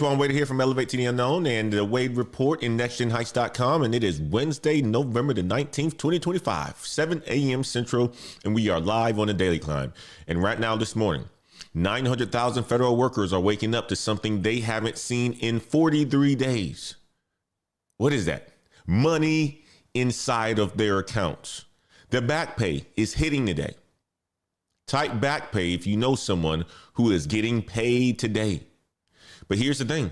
Antoine Wade here from Elevate to the Unknown and the Wade Report in nextgenheights.com. And it is Wednesday, November the 19th, 2025, 7 a.m. Central. And we are live on the Daily Climb. And right now this morning, 900,000 federal workers are waking up to something they haven't seen in 43 days. What is that? Money inside of their accounts. The back pay is hitting today. Type back pay if you know someone who is getting paid today. But here's the thing.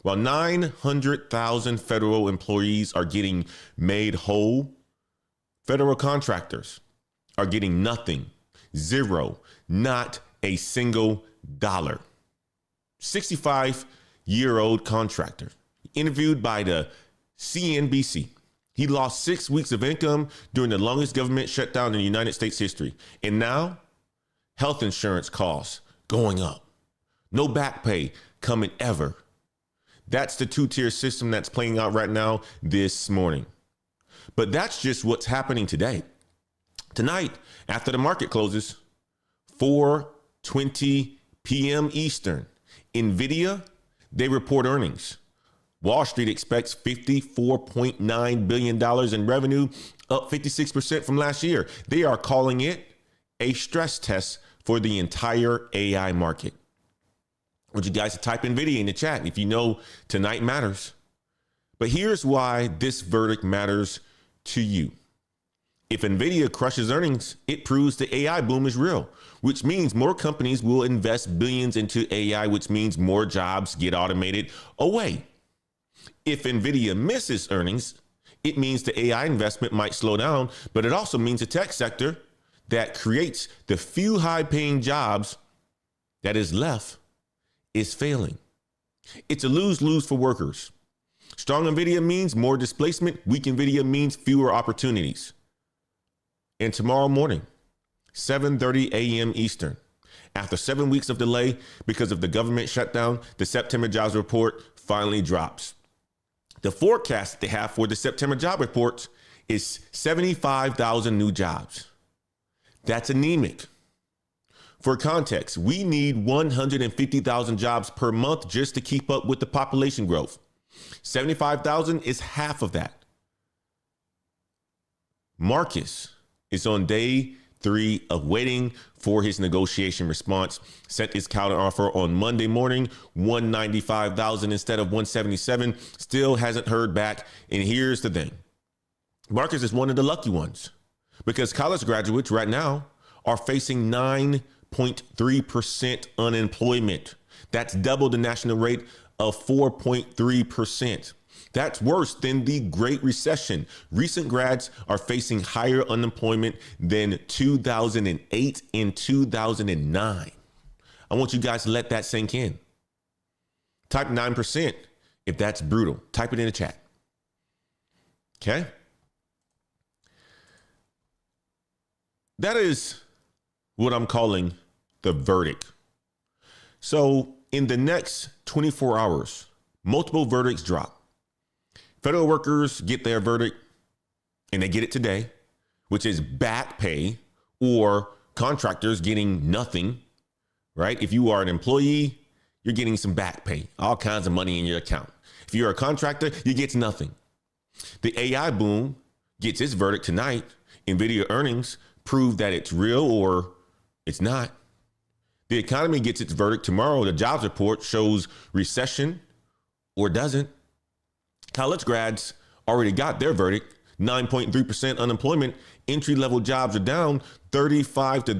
While 900,000 federal employees are getting made whole, federal contractors are getting nothing, zero, not a single dollar. 65-year-old contractor interviewed by the CNBC. He lost 6 weeks of income during the longest government shutdown in United States history. And now health insurance costs going up. No back pay coming ever. That's the two-tier system that's playing out right now this morning. But that's just what's happening today. Tonight, after the market closes, 4:20 p.m. Eastern, Nvidia, they report earnings. Wall Street expects $54.9 billion in revenue, up 56% from last year. They are calling it a stress test for the entire AI market. I want you guys to type Nvidia in the chat if you know tonight matters. But here's why this verdict matters to you. If Nvidia crushes earnings, it proves the AI boom is real, which means more companies will invest billions into AI, which means more jobs get automated away. If Nvidia misses earnings, it means the AI investment might slow down, but it also means the tech sector that creates the few high-paying jobs that is left is failing. It's a lose-lose for workers. Strong Nvidia means more displacement. Weak Nvidia means fewer opportunities. And tomorrow morning, 7:30 a.m. Eastern, after 7 weeks of delay because of the government shutdown, the September jobs report finally drops. The forecast they have for the September job reports is 75,000 new jobs. That's anemic. For context, we need 150,000 jobs per month just to keep up with the population growth. 75,000 is half of that. Marcus is on day 3 of waiting for his negotiation response. Sent his counteroffer on Monday morning, 195,000 instead of 177. Still hasn't heard back. And here's the thing. Marcus is one of the lucky ones because college graduates right now are facing 9.3% unemployment. That's double the national rate of 4.3%. That's worse than the Great Recession. Recent grads are facing higher unemployment than 2008 and 2009. I want you guys to let that sink in. Type 9% if that's brutal. Type it in the chat. Okay? That is what I'm calling the verdict. So in the next 24 hours, multiple verdicts drop. Federal workers get their verdict, and they get it today, which is back pay, or contractors getting nothing, right? If you are an employee, you're getting some back pay, all kinds of money in your account. If you're a contractor, you get nothing. The AI boom gets its verdict tonight. Nvidia earnings prove that it's real or it's not. The economy gets its verdict tomorrow. The jobs report shows recession or doesn't. College grads already got their verdict. 9.3% unemployment. Entry-level jobs are down 35 to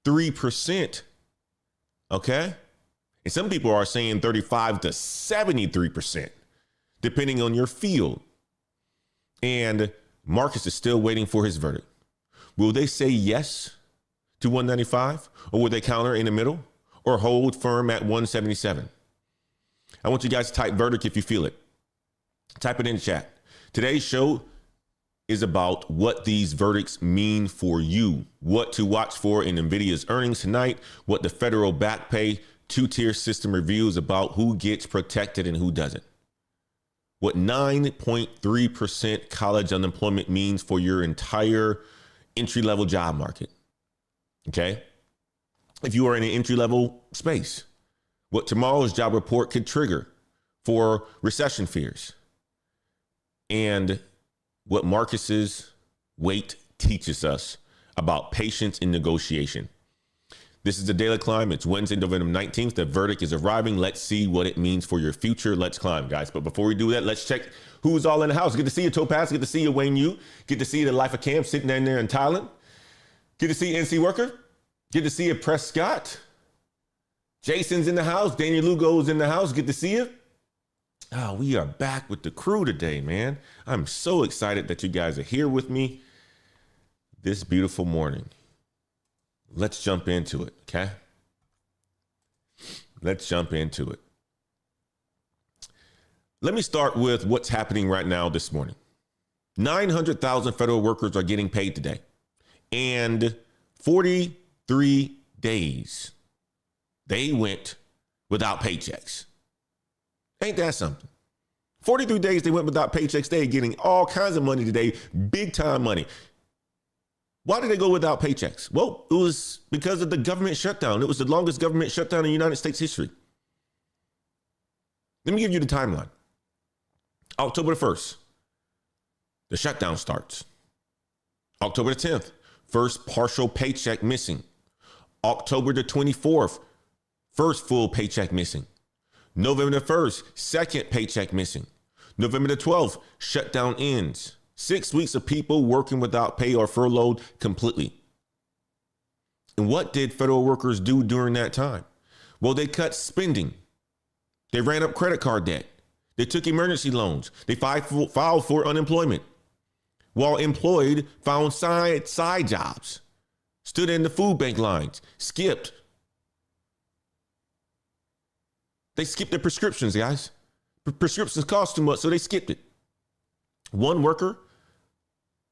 33%. Okay? And some people are saying 35 to 73%, depending on your field. And Marcus is still waiting for his verdict. Will they say yes to 195, or will they counter in the middle, or hold firm at 177? I want you guys to type verdict if you feel it. Type it in the chat. Today's show is about what these verdicts mean for you, what to watch for in Nvidia's earnings tonight, what the federal back pay two-tier system reveals about who gets protected and who doesn't, what 9.3% college unemployment means for your entire entry-level job market. Okay? If you are in an entry-level space, what tomorrow's job report could trigger for recession fears, and what Marcus's wait teaches us about patience in negotiation. This is the Daily Climb. It's Wednesday, November 19th. The verdict is arriving. Let's see what it means for your future. Let's climb, guys. But before we do that, let's check who's all in the house. Good to see you, Topaz. Good to see you, Wayne Yu. Good to see you, the Life of Cam, sitting down there in Thailand. Good to see you, NC Worker. Good to see you, Prescott. Jason's in the house. Daniel Lugo's in the house. Good to see you. Oh, we are back with the crew today, man. I'm so excited that you guys are here with me this beautiful morning. Let's jump into it, okay? Let's jump into it. Let me start with what's happening right now this morning. 900,000 federal workers are getting paid today. And 43 days they went without paychecks. Ain't that something? 43 days they went without paychecks. They're getting all kinds of money today, big time money. Why did they go without paychecks? Well, it was because of the government shutdown. It was the longest government shutdown in United States history. Let me give you the timeline. October the 1st, the shutdown starts. October the 10th, first partial paycheck missing. October the 24th, first full paycheck missing. November the 1st, second paycheck missing. November the 12th, shutdown ends. 6 weeks of people working without pay or furloughed completely. And what did federal workers do during that time? Well, they cut spending. They ran up credit card debt. They took emergency loans. They filed for unemployment. While employed, found side jobs. Stood in the food bank lines. Skipped. They skipped their prescriptions, guys. Prescriptions cost too much, so they skipped it. One worker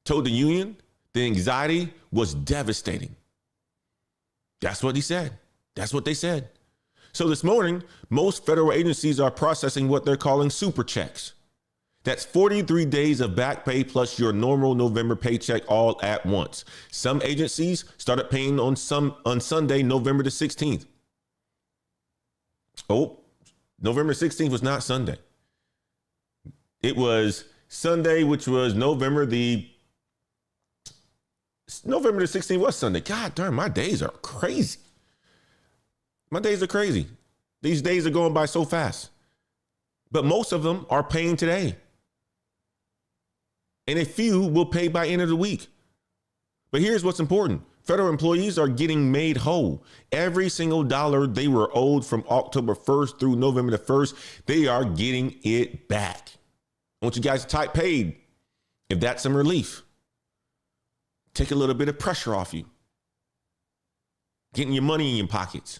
told the union the anxiety was devastating. That's what he said. That's what they said. So this morning, most federal agencies are processing what they're calling super checks. That's 43 days of back pay plus your normal November paycheck all at once. Some agencies started paying on Sunday, November the 16th. Oh, November 16th was not Sunday. It was Sunday, which was November the 16th was Sunday. God darn, my days are crazy. My days are crazy. These days are going by so fast. But most of them are paying today. And a few will pay by end of the week. But here's what's important. Federal employees are getting made whole. Every single dollar they were owed from October 1st through November the 1st, they are getting it back. I want you guys to type paid if that's some relief. Take a little bit of pressure off you. Getting your money in your pockets.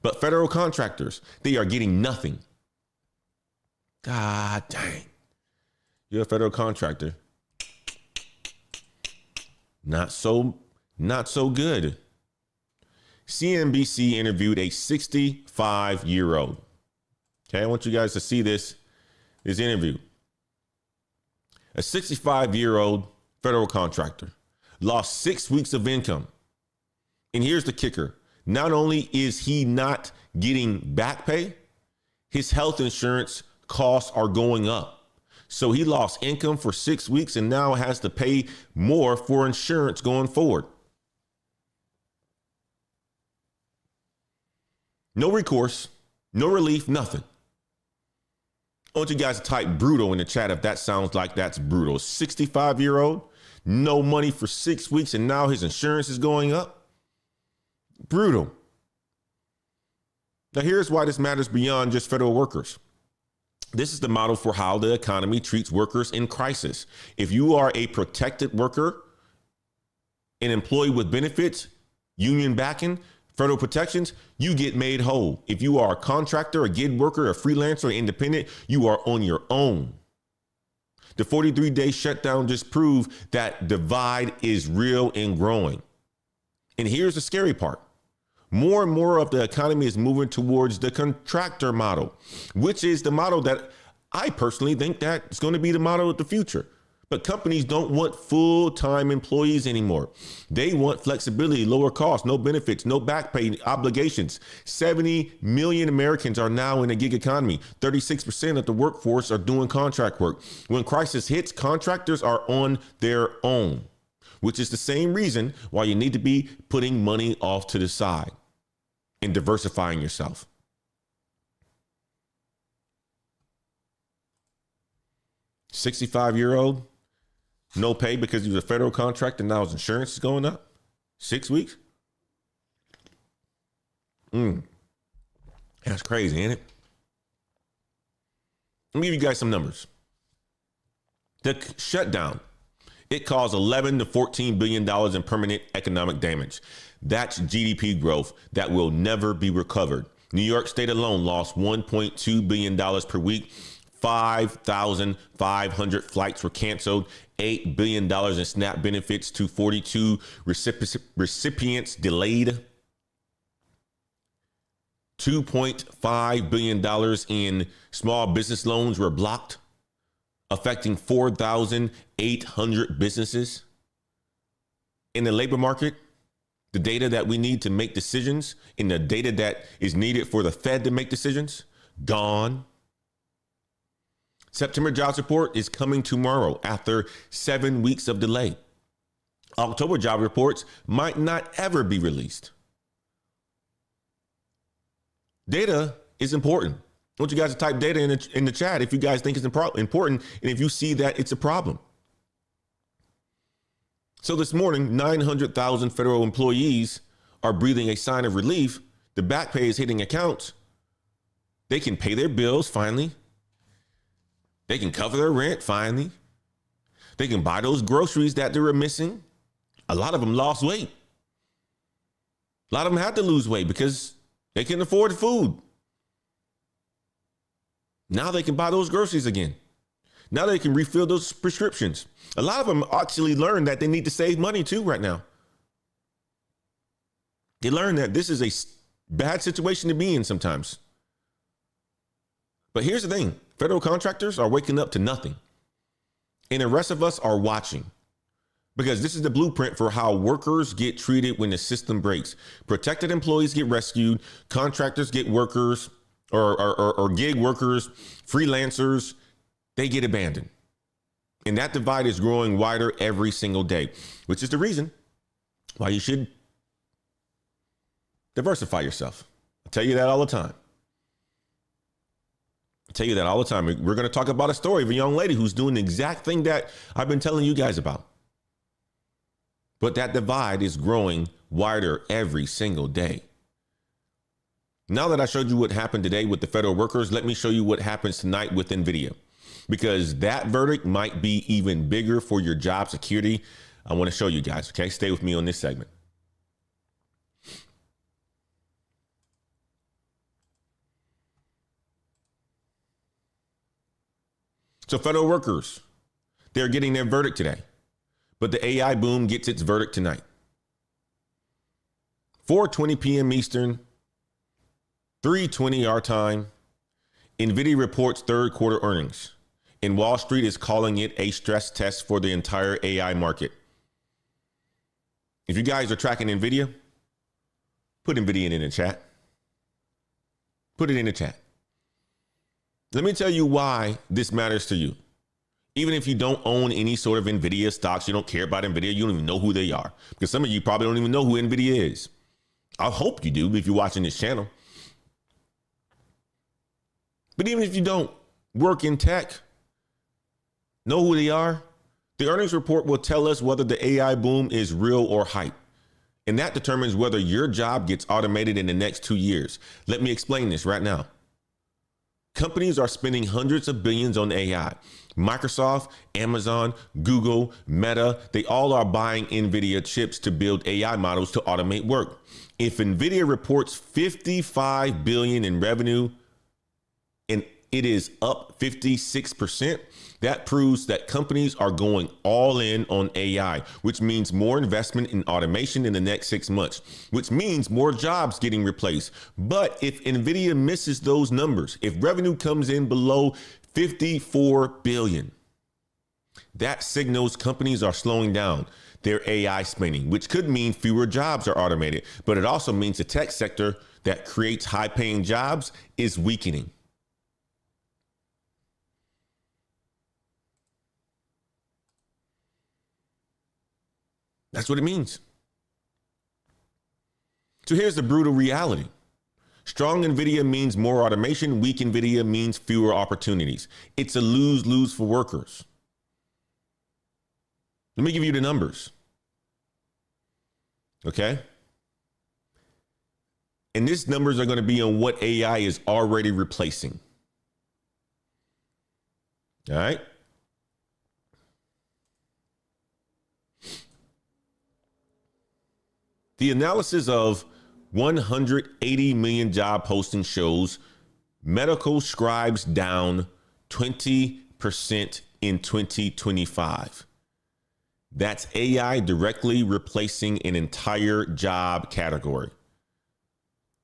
But federal contractors, they are getting nothing. God dang. You're a federal contractor. Not so good. CNBC interviewed a 65-year-old. Okay, I want you guys to see this interview. A 65-year-old federal contractor lost 6 weeks of income. And here's the kicker. Not only is he not getting back pay, his health insurance costs are going up. So he lost income for 6 weeks and now has to pay more for insurance going forward. No recourse, no relief, nothing. I want you guys to type brutal in the chat if that sounds like that's brutal. 65-year-old, no money for 6 weeks, and now his insurance is going up. Brutal. Now, here's why this matters beyond just federal workers. This is the model for how the economy treats workers in crisis. If you are a protected worker, an employee with benefits, union backing, federal protections, you get made whole. If you are a contractor, a gig worker, a freelancer, or independent, you are on your own. The 43-day shutdown just proved that divide is real and growing. And here's the scary part. More and more of the economy is moving towards the contractor model, which is the model that I personally think that is going to be the model of the future. But companies don't want full-time employees anymore. They want flexibility, lower costs, no benefits, no back pay obligations. 70 million Americans are now in a gig economy. 36% of the workforce are doing contract work. When crisis hits, contractors are on their own, which is the same reason why you need to be putting money off to the side and diversifying yourself. $65-year-old, no pay because he was a federal contractor, and now his insurance is going up. 6 weeks? That's crazy, ain't it? Let me give you guys some numbers. The shutdown, it caused $11 to $14 billion in permanent economic damage. That's GDP growth that will never be recovered. New York State alone lost $1.2 billion per week. 5,500 flights were canceled. $8 billion in SNAP benefits to 42 recipients delayed. $2.5 billion in small business loans were blocked, affecting 4,800 businesses. In the labor market, the data that we need to make decisions and the data that is needed for the Fed to make decisions, gone. September jobs report is coming tomorrow after 7 weeks of delay. October job reports might not ever be released. Data is important. I want you guys to type data in the chat if you guys think it's important and if you see that it's a problem. So this morning, 900,000 federal employees are breathing a sign of relief. The back pay is hitting accounts. They can pay their bills finally. They can cover their rent finally. They can buy those groceries that they were missing. A lot of them lost weight. A lot of them had to lose weight because they couldn't afford the food. Now they can buy those groceries again. Now they can refill those prescriptions. A lot of them actually learned that they need to save money too right now. They learned that this is a bad situation to be in sometimes. But here's the thing. Federal contractors are waking up to nothing. And the rest of us are watching. Because this is the blueprint for how workers get treated when the system breaks. Protected employees get rescued. Contractors get workers or gig workers, freelancers, they get abandoned. And that divide is growing wider every single day, which is the reason why you should diversify yourself. I tell you that all the time. We're going to talk about a story of a young lady who's doing the exact thing that I've been telling you guys about. But that divide is growing wider every single day. Now that I showed you what happened today with the federal workers, let me show you what happens tonight with Nvidia, because that verdict might be even bigger for your job security. I want to show you guys. Okay, stay with me on this segment. So federal workers, they're getting their verdict today, but the AI boom gets its verdict tonight. 4:20 p.m. Eastern, 3:20 our time. Nvidia reports third quarter earnings, and Wall Street is calling it a stress test for the entire AI market. If you guys are tracking Nvidia, put Nvidia in the chat. Put it in the chat. Let me tell you why this matters to you. Even if you don't own any sort of Nvidia stocks, you don't care about Nvidia, you don't even know who they are. Because some of you probably don't even know who Nvidia is. I hope you do if you're watching this channel. But even if you don't work in tech, know who they are, the earnings report will tell us whether the AI boom is real or hype. And that determines whether your job gets automated in the next 2 years. Let me explain this right now. Companies are spending hundreds of billions on AI. Microsoft, Amazon, Google, Meta, they all are buying Nvidia chips to build AI models to automate work. If Nvidia reports $55 billion in revenue and it is up 56%, that proves that companies are going all in on AI, which means more investment in automation in the next 6 months, which means more jobs getting replaced. But if Nvidia misses those numbers, if revenue comes in below $54 billion, That signals companies are slowing down their AI spending, which could mean fewer jobs are automated, but it also means the tech sector that creates high-paying jobs is weakening. That's what it means. So here's the brutal reality. Strong Nvidia means more automation. Weak Nvidia means fewer opportunities. It's a lose-lose for workers. Let me give you the numbers. Okay? And these numbers are going to be on what AI is already replacing. All right? The analysis of 180 million job postings shows medical scribes down 20% in 2025. That's AI directly replacing an entire job category.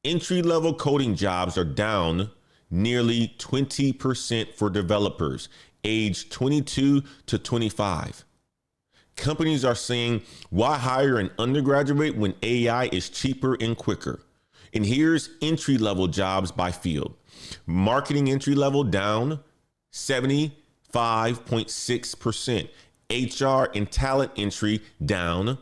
Entry-level coding jobs are down nearly 20% for developers aged 22 to 25. Companies are saying, why hire an undergraduate when AI is cheaper and quicker? And here's entry-level jobs by field. Marketing entry-level down 75.6%. HR and talent entry down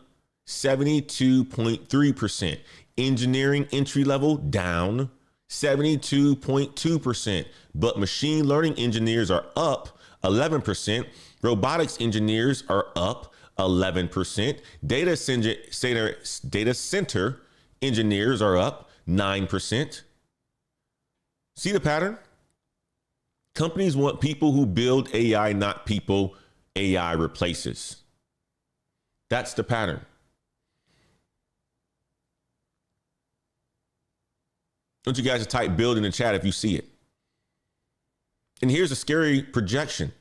72.3%. Engineering entry-level down 72.2%. But machine learning engineers are up 11%. Robotics engineers are up 11%. Data center engineers are up 9%. See the pattern? Companies want people who build AI, not people AI replaces. That's the pattern. I want you guys to type build in the chat if you see it. And here's a scary projection.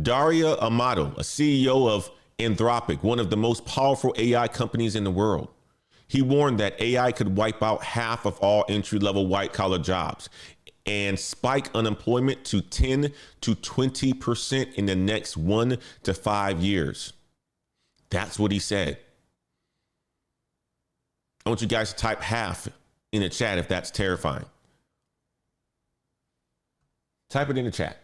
Dario Amato, a CEO of Anthropic, one of the most powerful AI companies in the world. He warned that AI could wipe out half of all entry-level white-collar jobs and spike unemployment to 10 to 20% in the next 1 to 5 years. That's what he said. I want you guys to type half in the chat if that's terrifying. Type it in the chat.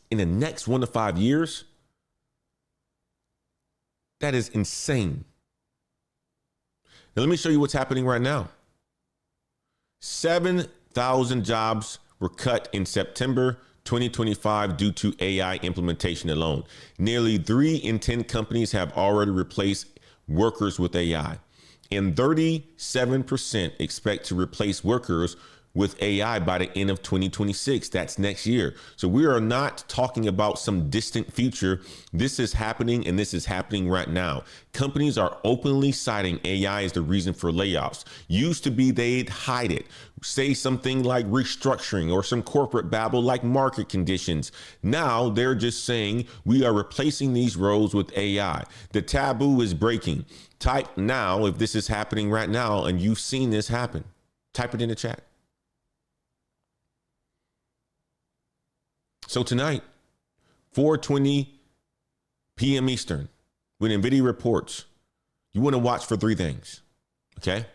In the next 1 to 5 years, that is insane. Now, let me show you what's happening right now. 7,000 jobs were cut in September 2025 due to AI implementation alone. Nearly 3 in 10 companies have already replaced workers with AI, and 37% expect to replace workers with AI by the end of 2026. That's next year. So we are not talking about some distant future. This is happening, and this is happening right now. Companies are openly citing AI as the reason for layoffs. Used to be they'd hide it, say something like restructuring or some corporate babble like market conditions. Now they're just saying we are replacing these roles with AI. The taboo is breaking. Type now if this is happening right now and you've seen this happen. Type it in the chat. So tonight, 4:20 p.m. Eastern, when Nvidia reports, you want to watch for 3 things, okay?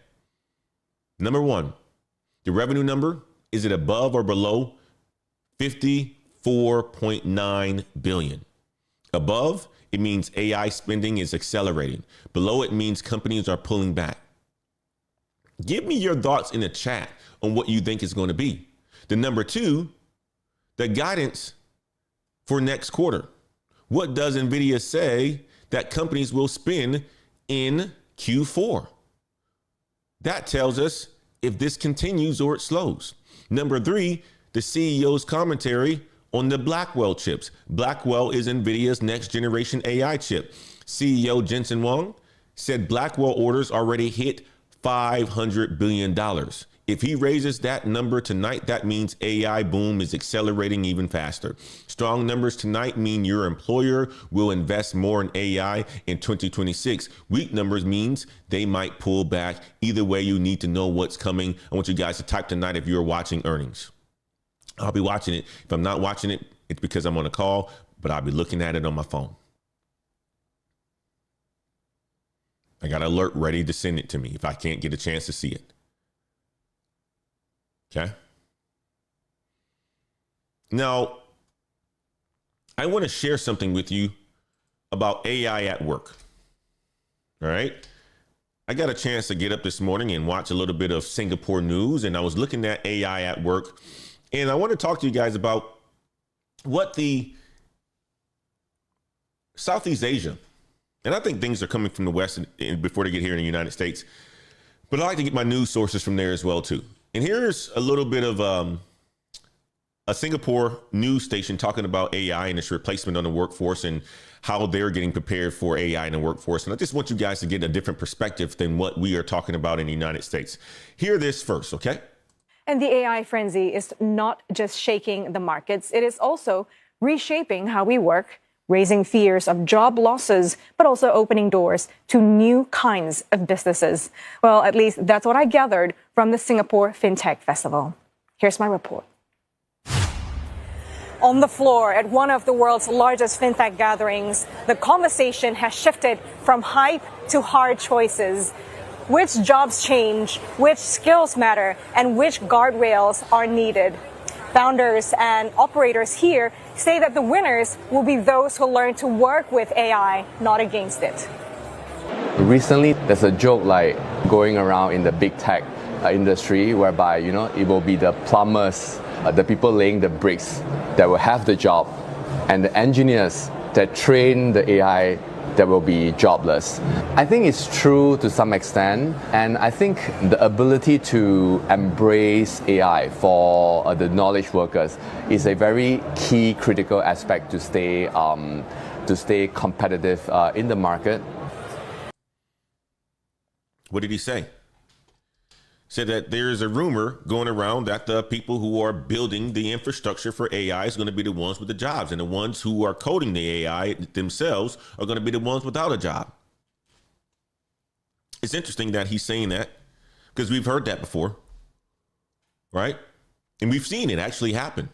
Number 1, the revenue number, is it above or below $54.9 billion? Above, it means AI spending is accelerating. Below, it means companies are pulling back. Give me your thoughts in the chat on what you think is going to be. The number 2, the guidance for next quarter. What does Nvidia say that companies will spend in Q4? That tells us if this continues or it slows. Number 3, the CEO's commentary on the Blackwell chips. Blackwell is Nvidia's next generation AI chip. CEO Jensen Huang said Blackwell orders already hit $500 billion. If he raises that number tonight, that means AI boom is accelerating even faster. Strong numbers tonight mean your employer will invest more in AI in 2026. Weak numbers means they might pull back. Either way, you need to know what's coming. I want you guys to type tonight if you're watching earnings. I'll be watching it. If I'm not watching it, it's because I'm on a call, but I'll be looking at it on my phone. I got an alert ready to send it to me if I can't get a chance to see it. Okay. Now, I want to share something with you about AI at work. All right. I got a chance to get up this morning and watch a little bit of Singapore news, and I was looking at AI at work. And I want to talk to you guys about what the Southeast Asia, and I think things are coming from the West before they get here in the United States, but I like to get my news sources from there as well, too. And here's a little bit of a Singapore news station talking about AI and its replacement on the workforce and how they're getting prepared for AI in the workforce. And I just want you guys to get a different perspective than what we are talking about in the United States. Hear this first, okay? And the AI frenzy is not just shaking the markets, it is also reshaping how we work, raising fears of job losses, but also opening doors to new kinds of businesses. Well, at least that's what I gathered from the Singapore FinTech Festival. Here's my report. On the floor at one of the world's largest FinTech gatherings, the conversation has shifted from hype to hard choices. Which jobs change, which skills matter, and which guardrails are needed? Founders and operators here say that the winners will be those who learn to work with AI, not against it. Recently, there's a joke like going around in the big tech industry whereby, it will be the plumbers, the people laying the bricks that will have the job, and the engineers that train the AI that will be jobless. I think it's true to some extent, and I think the ability to embrace AI for the knowledge workers is a very key critical aspect to stay competitive in the market. What did he say? Said that there's a rumor going around that the people who are building the infrastructure for AI is going to be the ones with the jobs, and the ones who are coding the AI themselves are going to be the ones without a job. It's interesting that he's saying that because we've heard that before, right? And we've seen it actually happen.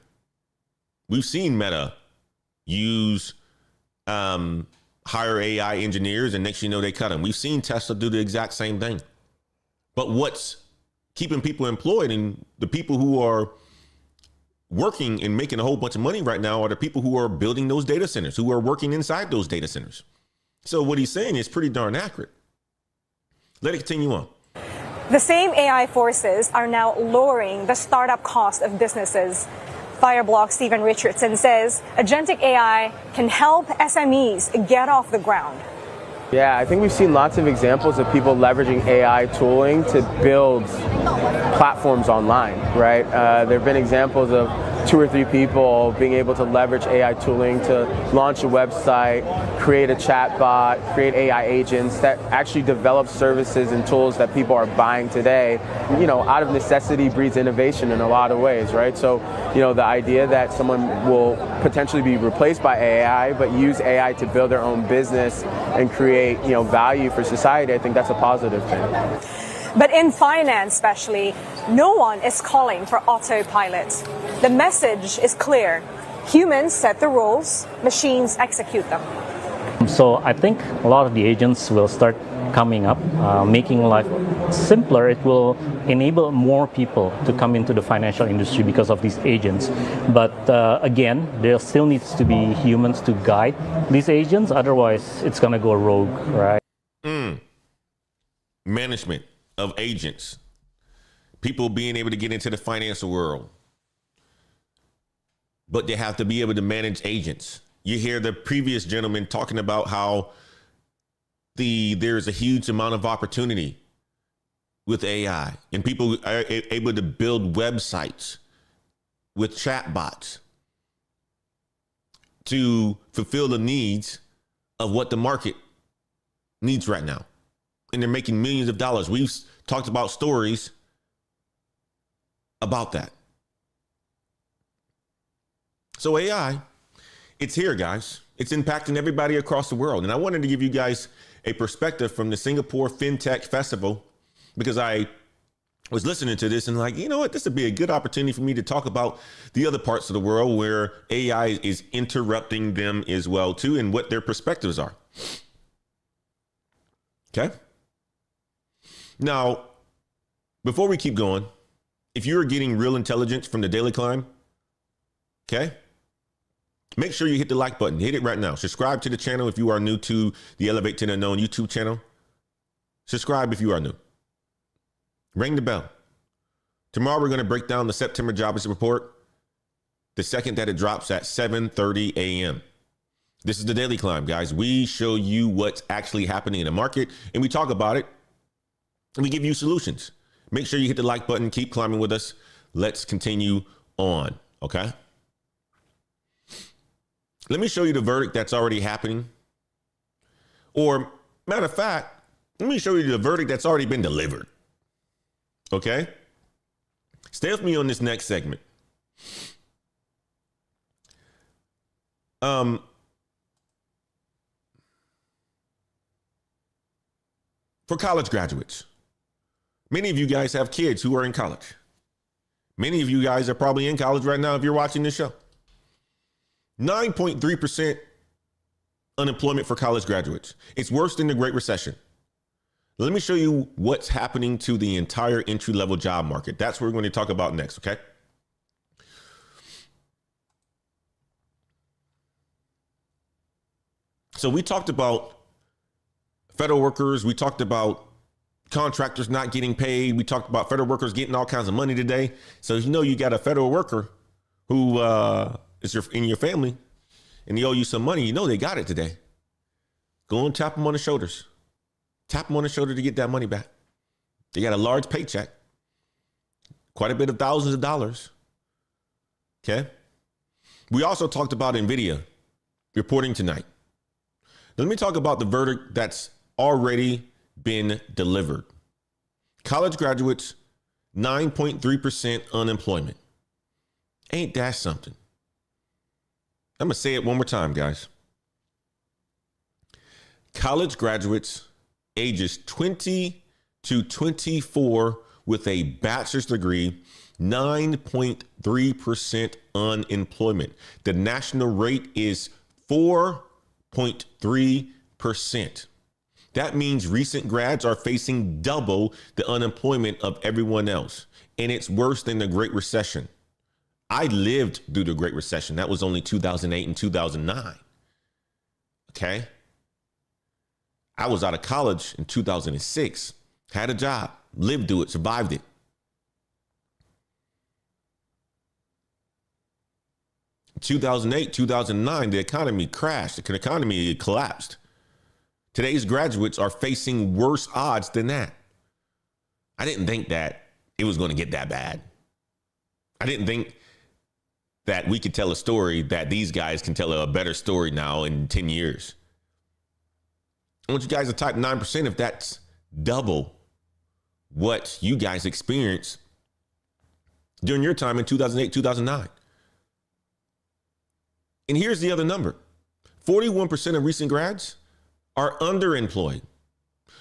We've seen Meta use hire AI engineers, and next thing you know, they cut them. We've seen Tesla do the exact same thing. But what's keeping people employed and the people who are working and making a whole bunch of money right now are the people who are building those data centers, who are working inside those data centers. So what he's saying is pretty darn accurate. Let it continue on. The same AI forces are now lowering the startup cost of businesses. Fireblock's Stephen Richardson says agentic AI can help SMEs get off the ground. Yeah, I think we've seen lots of examples of people leveraging AI tooling to build platforms online, right? There have been examples of 2 or 3 people being able to leverage AI tooling to launch a website, create a chatbot, create AI agents that actually develop services and tools that people are buying today. Out of necessity breeds innovation in a lot of ways, right? So, the idea that someone will potentially be replaced by AI, but use AI to build their own business and create, value for society, I think that's a positive thing. But in finance especially, no one is calling for autopilot. The message is clear. Humans set the rules, machines execute them. So I think a lot of the agents will start coming up, making life simpler. It will enable more people to come into the financial industry because of these agents. But again, there still needs to be humans to guide these agents. Otherwise, it's going to go rogue, right? Management of agents, people being able to get into the financial world, but they have to be able to manage agents. You hear the previous gentleman talking about how there's a huge amount of opportunity with AI, and people are able to build websites with chatbots to fulfill the needs of what the market needs right now. And they're making millions of dollars. We've talked about stories about that. So AI, it's here, guys. It's impacting everybody across the world. And I wanted to give you guys a perspective from the Singapore FinTech Festival, because I was listening to this and like, you know what, this would be a good opportunity for me to talk about the other parts of the world where AI is interrupting them as well too, and what their perspectives are. Okay. Now, before we keep going, if you're getting real intelligence from the Daily Climb, okay, make sure you hit the like button. Hit it right now. Subscribe to the channel if you are new to the Elevate to the Unknown YouTube channel. Subscribe if you are new. Ring the bell. Tomorrow we're going to break down the September jobless report, the second that it drops at 7:30 a.m. This is the Daily Climb, guys. We show you what's actually happening in the market, and we talk about it, and we give you solutions. Make sure you hit the like button. Keep climbing with us. Let's continue on, okay? Let me show you the verdict that's already happening. Or, matter of fact, let me show you the verdict that's already been delivered. Okay? Stay with me on this next segment. For college graduates, many of you guys have kids who are in college. Many of you guys are probably in college right now if you're watching this show. 9.3% unemployment for college graduates. It's worse than the Great Recession. Let me show you what's happening to the entire entry-level job market. That's what we're going to talk about next, okay? So we talked about federal workers. We talked about contractors not getting paid. We talked about federal workers getting all kinds of money today. So you know you got a federal worker who is in your family and they owe you some money. You know they got it today. Go and tap them on the shoulders. Tap them on the shoulder to get that money back. They got a large paycheck, quite a bit of thousands of dollars. Okay. We also talked about Nvidia reporting tonight. Now, let me talk about the verdict that's already been delivered. College graduates, 9.3% unemployment. Ain't that something? I'm going to say it one more time, guys. College graduates ages 20 to 24 with a bachelor's degree, 9.3% unemployment. The national rate is 4.3%. That means recent grads are facing double the unemployment of everyone else. And it's worse than the Great Recession. I lived through the Great Recession. That was only 2008 and 2009. Okay. I was out of college in 2006, had a job, lived through it, survived it. In 2008, 2009, the economy crashed. The economy collapsed. Today's graduates are facing worse odds than that. I didn't think that it was going to get that bad. I didn't think that we could tell a story that these guys can tell a better story now in 10 years. I want you guys to type 9% if that's double what you guys experienced during your time in 2008, 2009. And here's the other number. 41% of recent grads are underemployed.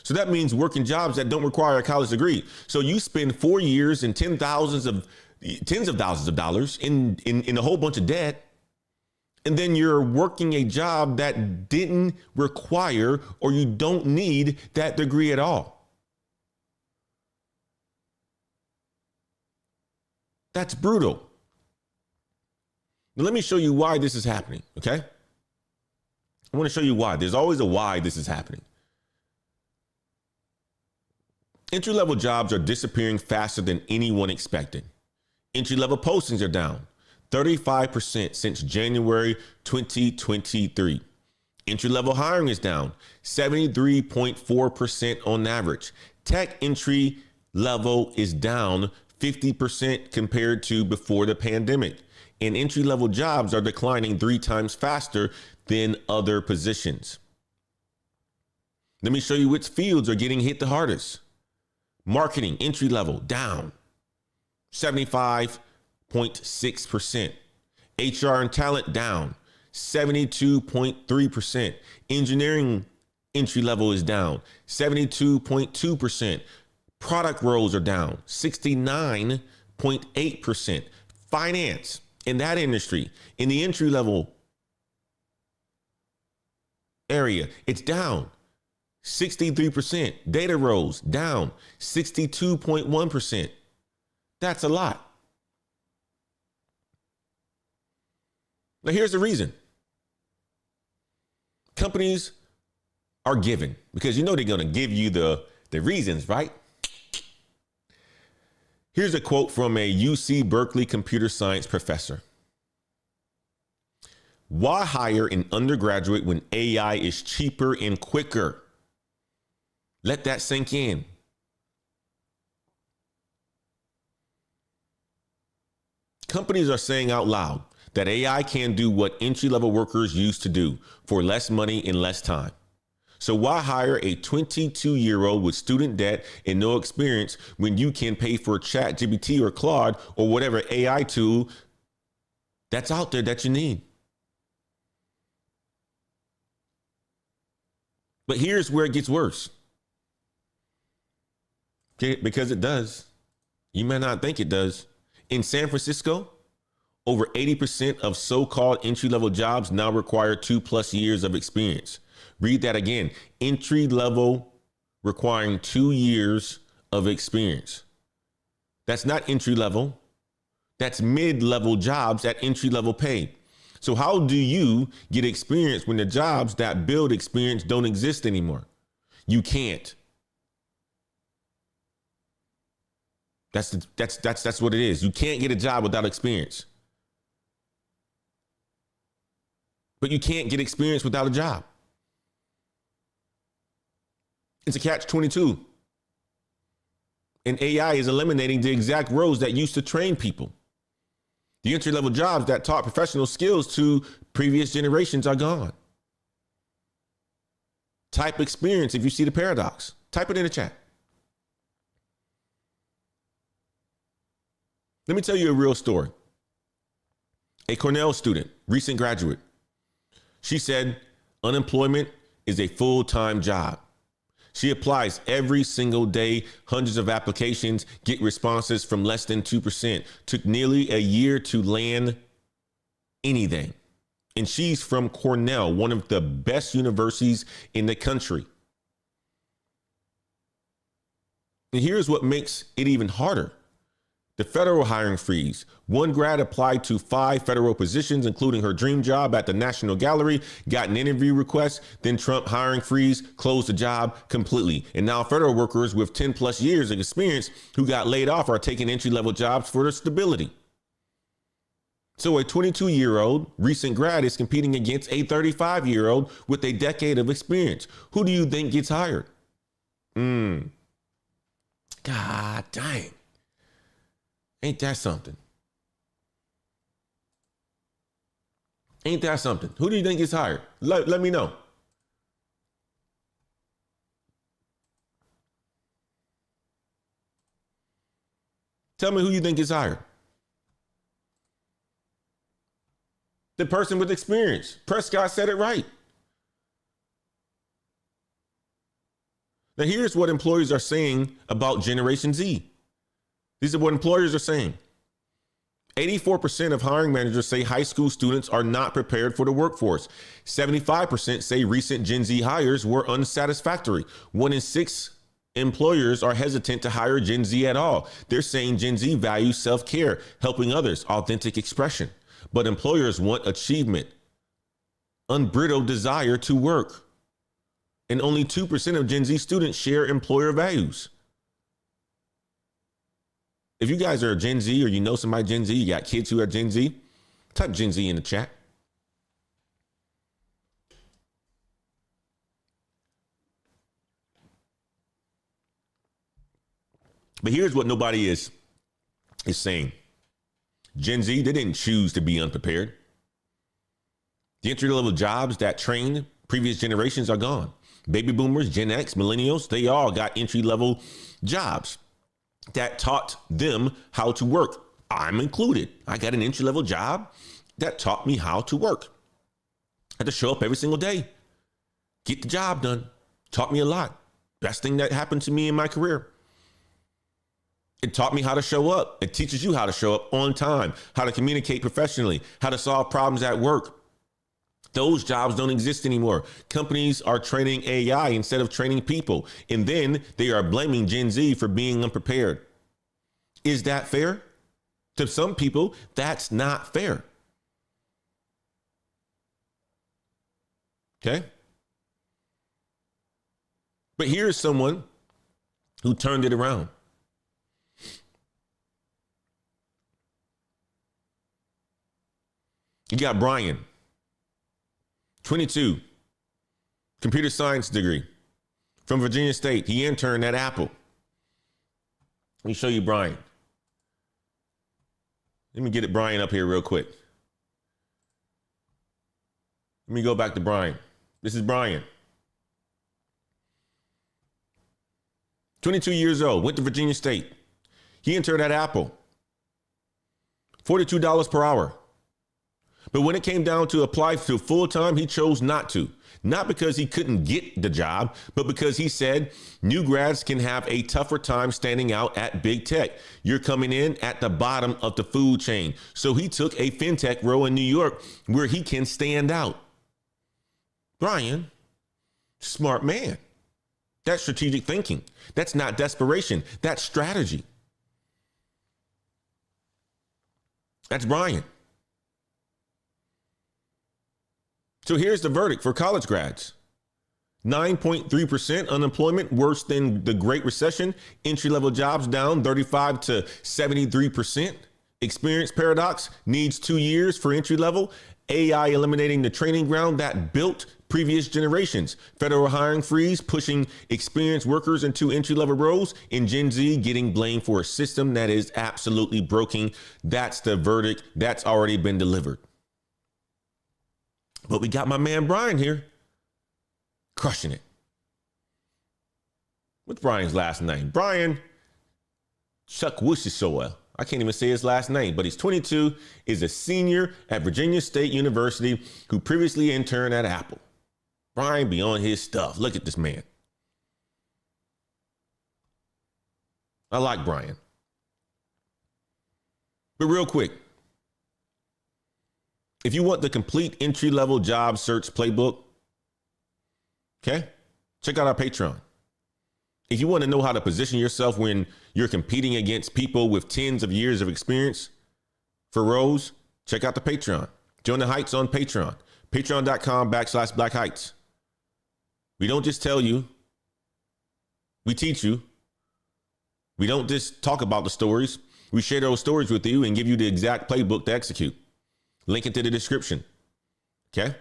So that means working jobs that don't require a college degree. So you spend 4 years and tens of thousands of dollars in a whole bunch of debt. And then you're working a job that didn't require, or you don't need that degree at all. That's brutal. Now, let me show you why this is happening, okay? I want to show you why. There's always a why this is happening. Entry-level jobs are disappearing faster than anyone expected. Entry-level postings are down 35% since January 2023. Entry-level hiring is down 73.4% on average. Tech entry level is down 50% compared to before the pandemic. And entry-level jobs are declining 3 times faster than other positions. Let me show you which fields are getting hit the hardest. Marketing, entry level, down 75.6%. HR and talent down 72.3%. Engineering entry level is down 72.2%. Product roles are down 69.8%. Finance in that industry, in the entry level area, it's down 63%. Data roles down 62.1%. That's a lot. Now, here's the reason. Companies are given, because you know they're going to give you the reasons, right? Here's a quote from a UC Berkeley computer science professor. Why hire an undergraduate when AI is cheaper and quicker? Let that sink in. Companies are saying out loud that AI can do what entry-level workers used to do for less money in less time. So why hire a 22-year-old with student debt and no experience when you can pay for ChatGPT or Claude or whatever AI tool that's out there that you need? But here's where it gets worse. Okay, because it does. You may not think it does. In San Francisco, over 80% of so-called entry-level jobs now require 2+ years of experience. Read that again. Entry level requiring 2 years of experience. That's not entry level. That's mid-level jobs at entry level pay. So how do you get experience when the jobs that build experience don't exist anymore? You can't. That's what it is. You can't get a job without experience. But you can't get experience without a job. It's a catch-22. And AI is eliminating the exact roles that used to train people. The entry-level jobs that taught professional skills to previous generations are gone. Type experience if you see the paradox. Type it in the chat. Let me tell you a real story. A Cornell student, recent graduate. She said unemployment is a full-time job. She applies every single day, hundreds of applications, get responses from less than 2%. Took nearly a year to land anything. And she's from Cornell, one of the best universities in the country. And here's what makes it even harder. The federal hiring freeze. One grad applied to 5 federal positions, including her dream job at the National Gallery, got an interview request, then Trump hiring freeze, closed the job completely. And now federal workers with 10+ years of experience who got laid off are taking entry-level jobs for their stability. So a 22-year-old recent grad is competing against a 35-year-old with a decade of experience. Who do you think gets hired? God dang. Ain't that something? Ain't that something? Who do you think gets hired? Let me know. Tell me who you think gets hired. The person with experience. Prescott said it right. Now here's what employers are saying about Generation Z. These are what employers are saying. 84% of hiring managers say high school students are not prepared for the workforce. 75% say recent Gen Z hires were unsatisfactory. 1 in 6 employers are hesitant to hire Gen Z at all. They're saying Gen Z values self-care, helping others, authentic expression. But employers want achievement, unbridled desire to work. And only 2% of Gen Z students share employer values. If you guys are Gen Z or you know somebody Gen Z, you got kids who are Gen Z, type Gen Z in the chat. But here's what nobody is saying. Gen Z, they didn't choose to be unprepared. The entry-level jobs that trained previous generations are gone. Baby boomers, Gen X, millennials, they all got entry-level jobs. that taught them how to work. I'm included. I got an entry-level job that taught me how to work. I had to show up every single day, get the job done. Taught me a lot. Best thing that happened to me in my career. It taught me how to show up. It teaches you how to show up on time, how to communicate professionally, how to solve problems at work. Those jobs don't exist anymore. Companies are training AI instead of training people. And then they are blaming Gen Z for being unprepared. Is that fair? To some people, that's not fair. Okay? But here's someone who turned it around. You got Brian, 22, computer science degree from Virginia State. He interned at Apple. Let me show you Brian. Let me get Brian up here real quick. Let me go back to Brian. This is Brian. 22 years old, went to Virginia State. He interned at Apple. $42 per hour. But when it came down to apply to full time, he chose not to. Not because he couldn't get the job, but because he said new grads can have a tougher time standing out at big tech. You're coming in at the bottom of the food chain. So he took a fintech role in New York where he can stand out. Brian, smart man. That's strategic thinking. That's not desperation. That's strategy. That's Brian. So here's the verdict for college grads. 9.3% unemployment, worse than the Great Recession. Entry-level jobs down 35 to 73%. Experience paradox, needs 2 years for entry-level. AI eliminating the training ground that built previous generations. Federal hiring freeze, pushing experienced workers into entry-level roles. And Gen Z getting blamed for a system that is absolutely broken. That's the verdict. That's already been delivered. But we got my man Brian here, crushing it. What's Brian's last name? Brian Chukwusisoa. I can't even say his last name, but he's 22, is a senior at Virginia State University who previously interned at Apple. Brian be on his stuff. Look at this man. I like Brian. But real quick, if you want the complete entry-level job search playbook, okay, check out our Patreon. If you want to know how to position yourself when you're competing against people with tens of years of experience for roles, check out the Patreon. Join the Heights on Patreon. Patreon.com/Black Heights. We don't just tell you, we teach you. We don't just talk about the stories. We share those stories with you and give you the exact playbook to execute. Link it to the description. Okay.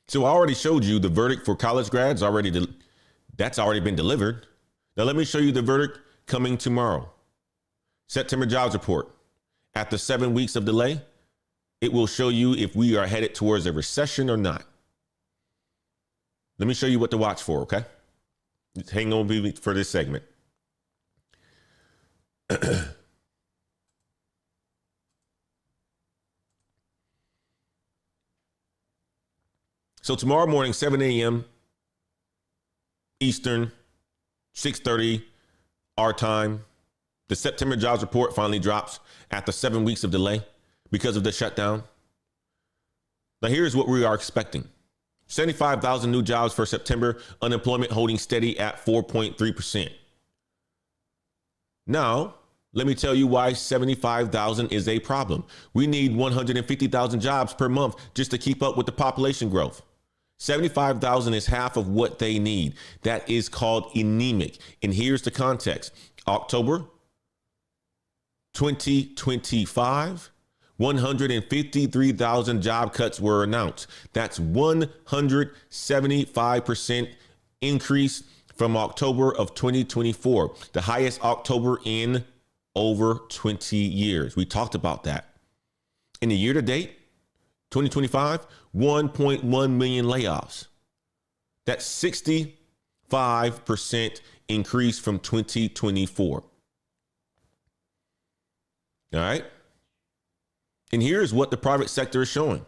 So I already showed you the verdict for college grads that's already been delivered. Now let me show you the verdict coming tomorrow. September jobs report. After 7 weeks of delay, it will show you if we are headed towards a recession or not. Let me show you what to watch for. Okay. Just hang on with me for this segment. So tomorrow morning, 7 a.m. Eastern, 6:30 our time, the September jobs report finally drops after 7 weeks of delay because of the shutdown. Now, here's what we are expecting. 75,000 new jobs for September, unemployment holding steady at 4.3%. Now, let me tell you why 75,000 is a problem. We need 150,000 jobs per month just to keep up with the population growth. 75,000 is half of what they need. That is called anemic. And here's the context. October 2025, 153,000 job cuts were announced. That's 175% increase from October of 2024, the highest October in over 20 years. We talked about that. In the year to date, 2025, 1.1 million layoffs. That's 60 5% increase from 2024. All right. And here's what the private sector is showing.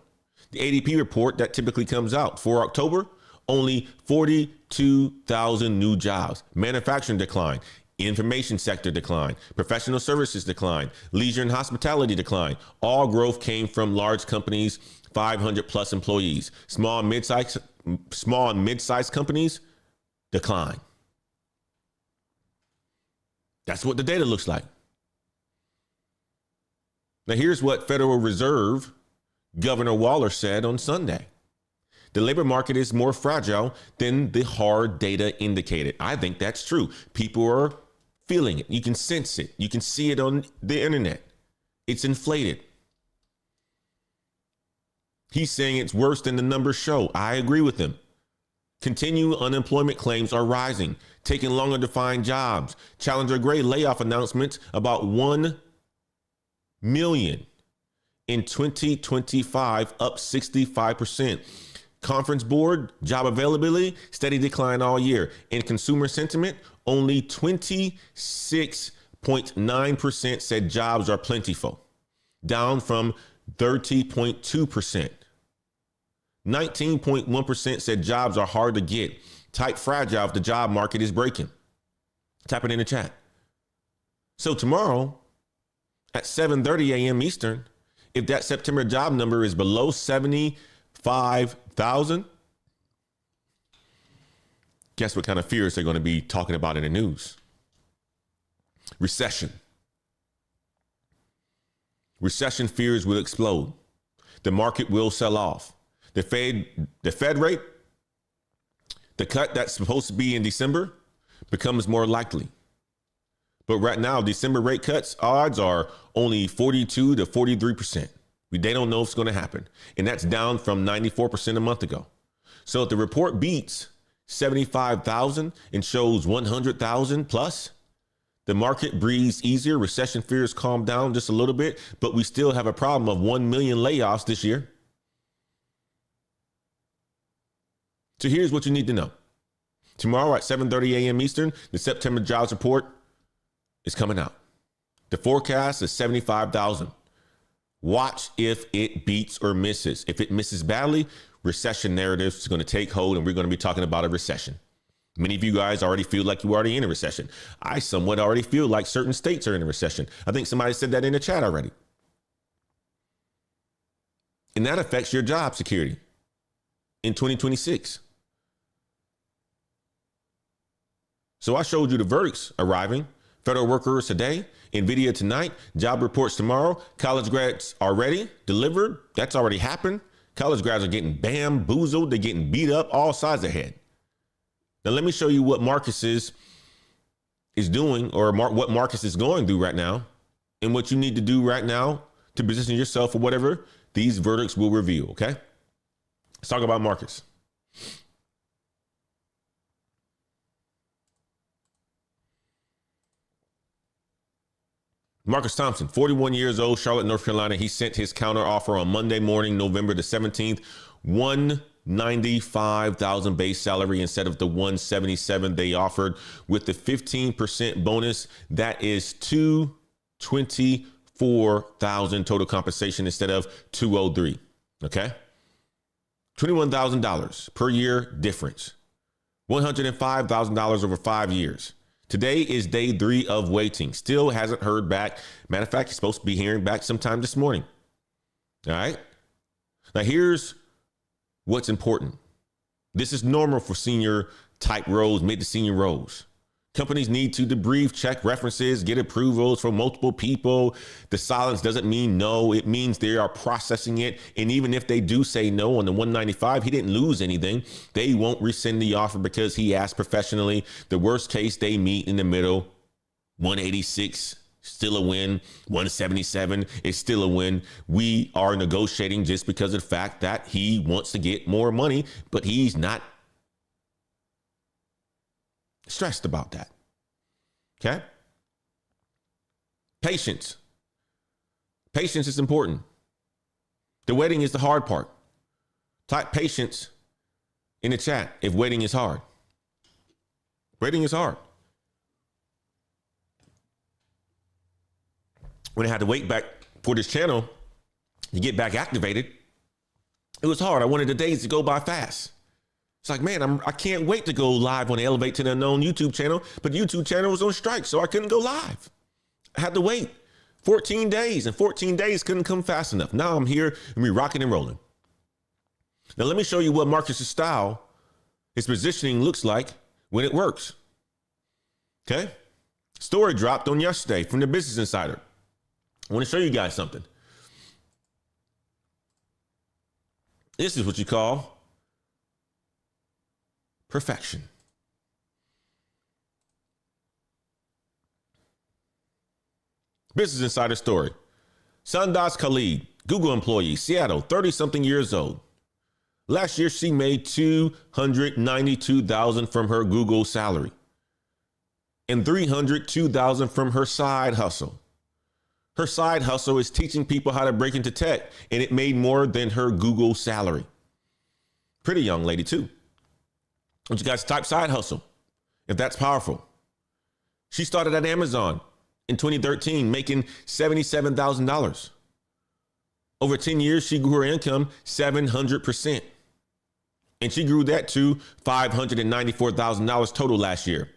The ADP report that typically comes out for October, only 42,000 new jobs. Manufacturing decline, information sector decline, professional services decline, leisure and hospitality decline. All growth came from large companies, 500 plus employees. Small and mid-sized companies decline. That's what the data looks like. Now, here's what Federal Reserve Governor Waller said on Sunday. The labor market is more fragile than the hard data indicated. I think that's true. People are feeling it. You can sense it. You can see it on the internet. It's inflated. He's saying it's worse than the numbers show. I agree with him. Continued unemployment claims are rising, taking longer to find jobs. Challenger Gray layoff announcements about 1 million in 2025, up 65%. Conference Board job availability, steady decline all year. In consumer sentiment, only 26.9% said jobs are plentiful, down from 30.2%. 19.1% said jobs are hard to get. Type fragile if the job market is breaking. Type it in the chat. So tomorrow at 7:30 a.m. Eastern, if that September job number is below 75,000, guess what kind of fears they're going to be talking about in the news? Recession. Recession fears will explode. The market will sell off. The Fed rate, the cut that's supposed to be in December, becomes more likely. But right now, December rate cuts odds are only 42 to 43%. They don't know if it's going to happen. And that's down from 94% a month ago. So if the report beats 75,000 and shows 100,000 plus, the market breathes easier. Recession fears calm down just a little bit, but we still have a problem of 1 million layoffs this year. So here's what you need to know. Tomorrow at 7:30 a.m. Eastern, the September jobs report is coming out. The forecast is 75,000. Watch if it beats or misses. If it misses badly, recession narrative is going to take hold, and we're going to be talking about a recession. Many of you guys already feel like you're already in a recession. I somewhat already feel like certain states are in a recession. I think somebody said that in the chat already. And that affects your job security in 2026. So I showed you the verdicts arriving. Federal workers today, Nvidia tonight, job reports tomorrow. College grads already delivered. That's already happened. College grads are getting bamboozled. They're getting beat up all sides of the head. Now, let me show you what Marcus is doing, or what Marcus is going through right now, and what you need to do right now to position yourself for whatever these verdicts will reveal. Okay. Let's talk about Marcus. Marcus Thompson, 41 years old, Charlotte, North Carolina. He sent his counter offer on Monday morning, November the 17th, $195,000 base salary instead of the $177,000 they offered, with the 15% bonus. That is $224,000 total compensation instead of $203,000. Okay. $21,000 per year difference. $105,000 over 5 years. Today is day 3 of waiting. Still hasn't heard back. Matter of fact, he's supposed to be hearing back sometime this morning. All right. Now, here's what's important. This is normal for senior type roles, mid to senior roles. Companies need to debrief, check references, get approvals from multiple people. The silence doesn't mean no. It means they are processing it. And even if they do say no on the 195, he didn't lose anything. They won't rescind the offer because he asked professionally. The worst case, they meet in the middle. 186, still a win. 177 is still a win. We are negotiating just because of the fact that he wants to get more money, but he's not stressed about that. Okay. Patience. Patience is important. The waiting is the hard part. Type patience in the chat if waiting is hard. Waiting is hard. When I had to wait back for this channel to get back activated, it was hard. I wanted the days to go by fast. It's like, man, I can't wait to go live on the Elevate to the Unknown YouTube channel, but the YouTube channel was on strike, so I couldn't go live. I had to wait 14 days, and 14 days couldn't come fast enough. Now I'm here and we're rocking and rolling. Now let me show you what Marcus's style, his positioning looks like when it works. Okay? Story dropped on yesterday from the Business Insider. I want to show you guys something. This is what you call perfection. Business Insider story. Sandas Khalid, Google employee, Seattle, 30-something years old. Last year, she made $292,000 from her Google salary and $302,000 from her side hustle. Her side hustle is teaching people how to break into tech, and it made more than her Google salary. Pretty young lady, too. I want you guys to type side hustle, if that's powerful. She started at Amazon in 2013, making $77,000. Over 10 years, she grew her income 700%. And she grew that to $594,000 total last year.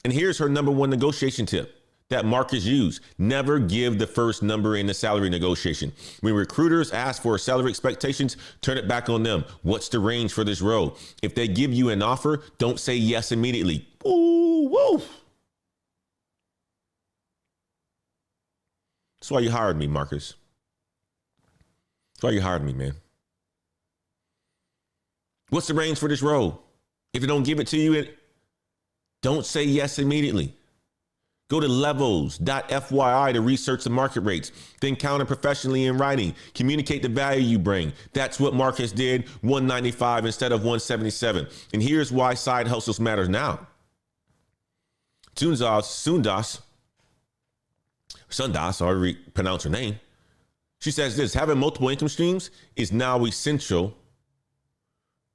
And here's her number one negotiation tip that Marcus used. Never give the first number in the salary negotiation. When recruiters ask for salary expectations, turn it back on them. What's the range for this role? If they give you an offer, don't say yes immediately. Ooh, woo. That's why you hired me, Marcus. That's why you hired me, man. What's the range for this role? If they don't give it to you, don't say yes immediately. Go to levels.fyi to research the market rates, then counter professionally in writing. Communicate the value you bring. That's what Marcus did, 195 instead of 177. And here's why side hustles matters now. Sundas, however you pronounce her name, she says this: having multiple income streams is now essential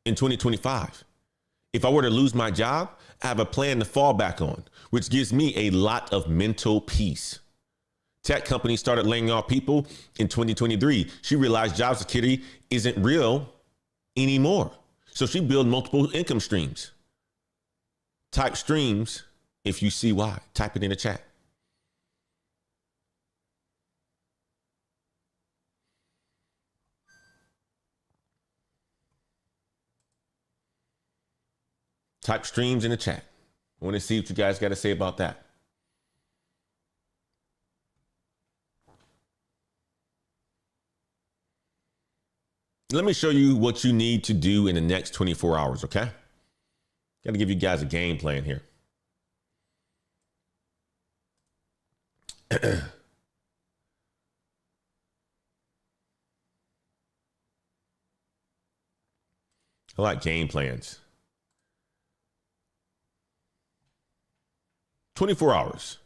in 2025. If I were to lose my job, I have a plan to fall back on, which gives me a lot of mental peace. Tech companies started laying off people in 2023. She realized job security isn't real anymore. So she built multiple income streams. Type streams if you see why. Type it in the chat. Type streams in the chat. I want to see what you guys got to say about that. Let me show you what you need to do in the next 24 hours, okay? Got to give you guys a game plan here. I like game plans. 24 hours.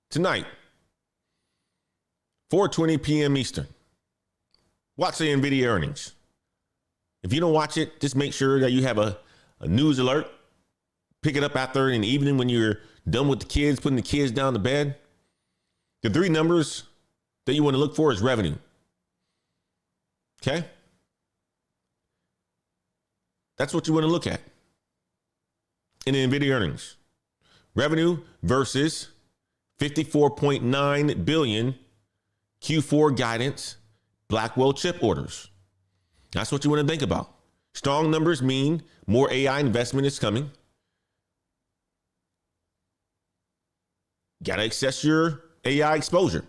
Tonight, 4:20 p.m. Eastern. Watch the Nvidia earnings. If you don't watch it, just make sure that you have a news alert. Pick it up after in the evening when you're done with the kids, putting the kids down to bed. The three numbers that you want to look for is revenue. Okay? That's what you want to look at in the Nvidia earnings. Revenue versus 54.9 billion Q4 guidance, Blackwell chip orders. That's what you want to think about. Strong numbers mean more AI investment is coming. Got to assess your AI exposure.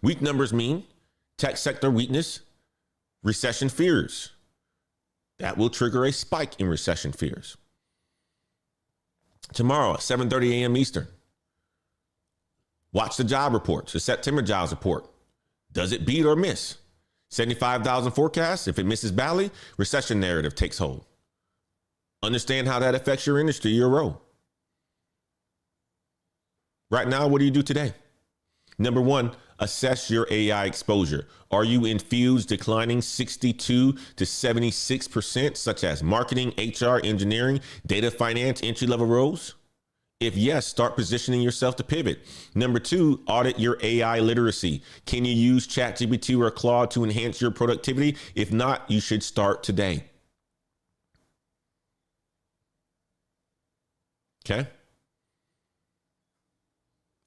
Weak numbers mean tech sector weakness, recession fears. That will trigger a spike in recession fears. Tomorrow at 7:30 a.m. Eastern. Watch the job reports, the September jobs report. Does it beat or miss? 75,000 forecast. If it misses badly, recession narrative takes hold. Understand how that affects your industry, your role. Right now, what do you do today? Number one, Assess your AI exposure. Are you in fields declining 62 to 76%, such as marketing, HR, engineering, data finance, entry-level roles? If yes, start positioning yourself to pivot. Number 2, audit your AI literacy. Can you use ChatGPT or Claude to enhance your productivity? If not, you should start today. Okay.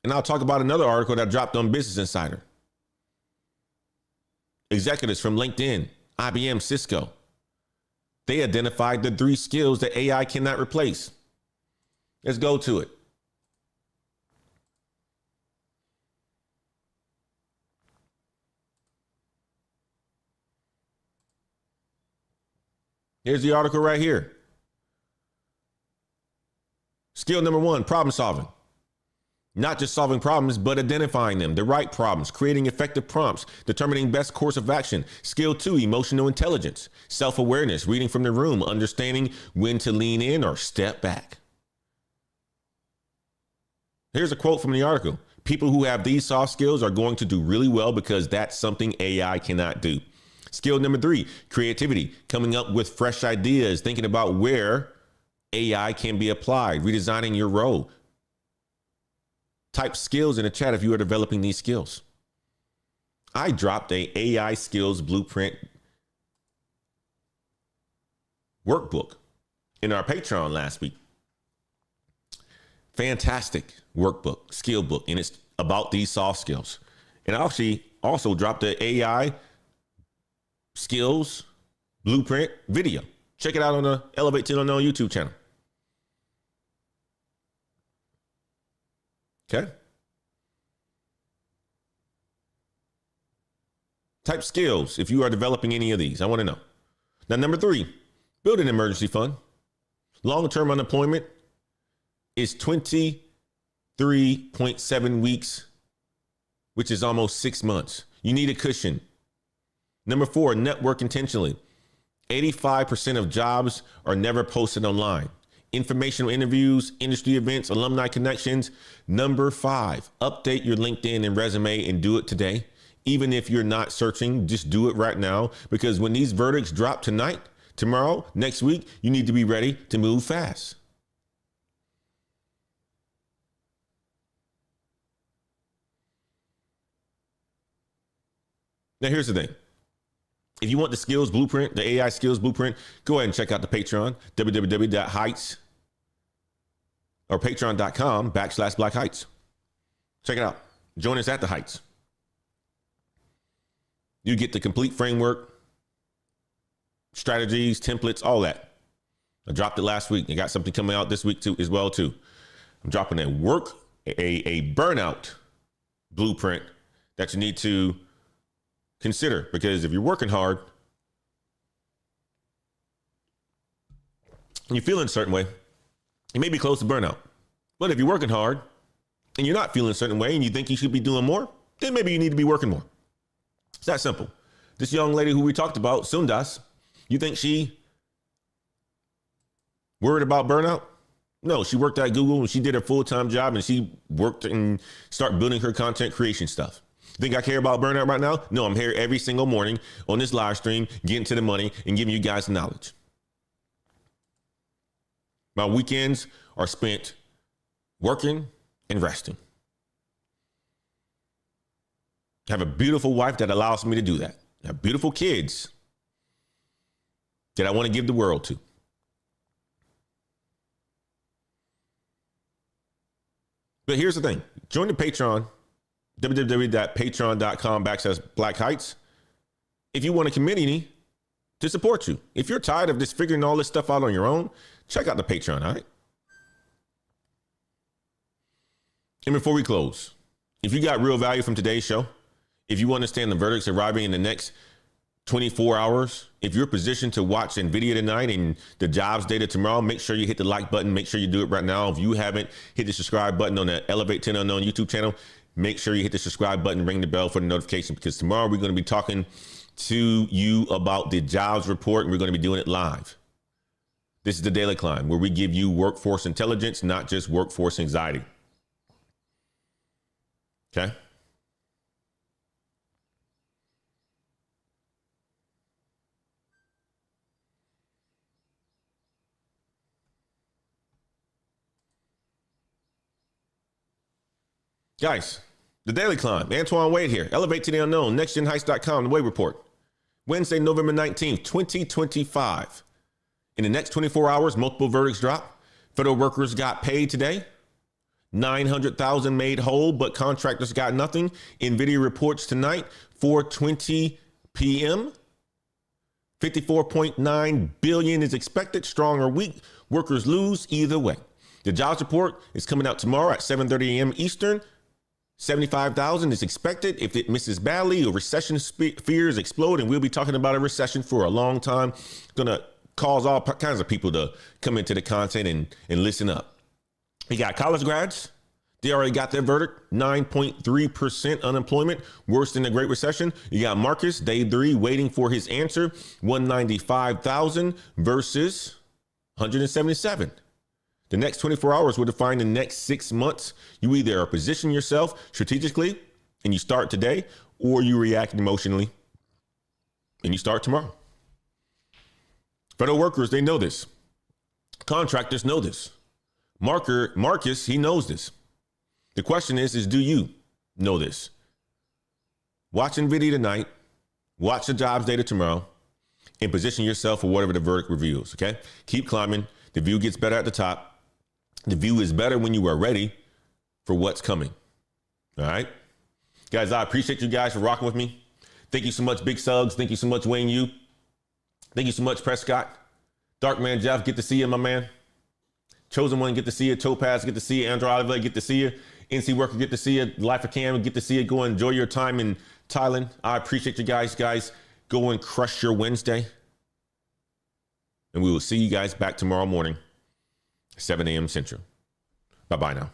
And I'll talk about another article that dropped on Business Insider. Executives from LinkedIn, IBM, Cisco, they identified the 3 skills that AI cannot replace. Let's go to it. Here's the article right here. Skill number 1, problem solving. Not just solving problems, but identifying them, the right problems, creating effective prompts, determining best course of action. Skill 2, emotional intelligence, self-awareness, reading from the room, understanding when to lean in or step back. Here's a quote from the article. People who have these soft skills are going to do really well because that's something AI cannot do. Skill number 3, creativity, coming up with fresh ideas, thinking about where AI can be applied, redesigning your role. Type skills in the chat if you are developing these skills. I dropped a AI skills blueprint workbook in our Patreon last week. Fantastic workbook, skill book, and it's about these soft skills. And I actually also dropped the AI skills blueprint video. Check it out on the Elevate 10 Unknown YouTube channel. Okay. Type skills if you are developing any of these. I want to know. Now, number 3, build an emergency fund. Long-term unemployment is 23.7 weeks, which is almost 6 months. You need a cushion. Number 4, network intentionally. 85% of jobs are never posted online. Informational interviews, industry events, alumni connections. Number 5, update your LinkedIn and resume and do it today. Even if you're not searching, just do it right now, because when these verdicts drop tonight, tomorrow, next week, you need to be ready to move fast. Now, here's the thing. If you want the skills blueprint, the AI skills blueprint, go ahead and check out the Patreon, www.heights or patreon.com/Black Heights. Check it out. Join us at the Heights. You get the complete framework, strategies, templates, all that. I dropped it last week. I got something coming out this week too, as well too. I'm dropping a burnout blueprint that you need to consider, because if you're working hard and you're feeling a certain way, you may be close to burnout. But if you're working hard and you're not feeling a certain way and you think you should be doing more, then maybe you need to be working more. It's that simple. This young lady who we talked about, Sundas, you think she worried about burnout? No, she worked at Google and she did her full-time job and she worked and started building her content creation stuff. Think I care about burnout right now? No, I'm here every single morning on this live stream, getting to the money and giving you guys knowledge. My weekends are spent working and resting. I have a beautiful wife that allows me to do that. I have beautiful kids that I want to give the world to. But here's the thing. Join the Patreon, www.patreon.com/Black Heights. If you want a community to support you. If you're tired of just figuring all this stuff out on your own, check out the Patreon, all right? And before we close, if you got real value from today's show, if you understand the verdicts arriving in the next 24 hours, if you're positioned to watch Nvidia tonight and the jobs data tomorrow, make sure you hit the like button. Make sure you do it right now. If you haven't hit the subscribe button on the Elevate 10 Unknown YouTube channel, make sure you hit the subscribe button, ring the bell for the notification, because tomorrow we're going to be talking to you about the jobs report, and we're going to be doing it live. This is the Daily Climb, where we give you workforce intelligence, not just workforce anxiety. Okay? Guys, the Daily Climb, Antoine Wade here. Elevate to the unknown, nextgenheights.com, the Wade Report. Wednesday, November 19th, 2025. In the next 24 hours, multiple verdicts drop. Federal workers got paid today. 900,000 made whole, but contractors got nothing. Nvidia reports tonight, 4:20 p.m. 54.9 billion is expected. Strong or weak, workers lose either way. The jobs report is coming out tomorrow at 7:30 a.m. Eastern. 75,000 is expected. If it misses badly or recession fears explode, and we'll be talking about a recession for a long time, gonna cause all kinds of people to come into the content and listen up. You got college grads. They already got their verdict. 9.3% unemployment, worse than the Great Recession. You got Marcus, day 3, waiting for his answer. 195,000 versus 177. The next 24 hours will define the next 6 months. You either position yourself strategically and you start today, or you react emotionally and you start tomorrow. Federal workers, they know this. Contractors know this. Marcus, he knows this. The question is do you know this? Watch Nvidia tonight, watch the jobs data tomorrow, and position yourself for whatever the verdict reveals, okay? Keep climbing. The view gets better at the top. The view is better when you are ready for what's coming, all right? Guys, I appreciate you guys for rocking with me. Thank you so much, Big Suggs. Thank you so much, Wayne Yu. Thank you so much, Prescott. Darkman Jeff, get to see you, my man. Chosen One, get to see you. Topaz, get to see you. Andrew Oliver, get to see you. NC Worker, get to see you. Life of Cam, get to see you. Go and enjoy your time in Thailand. I appreciate you guys. Guys, go and crush your Wednesday. And we will see you guys back tomorrow morning, 7 a.m. Central. Bye-bye now.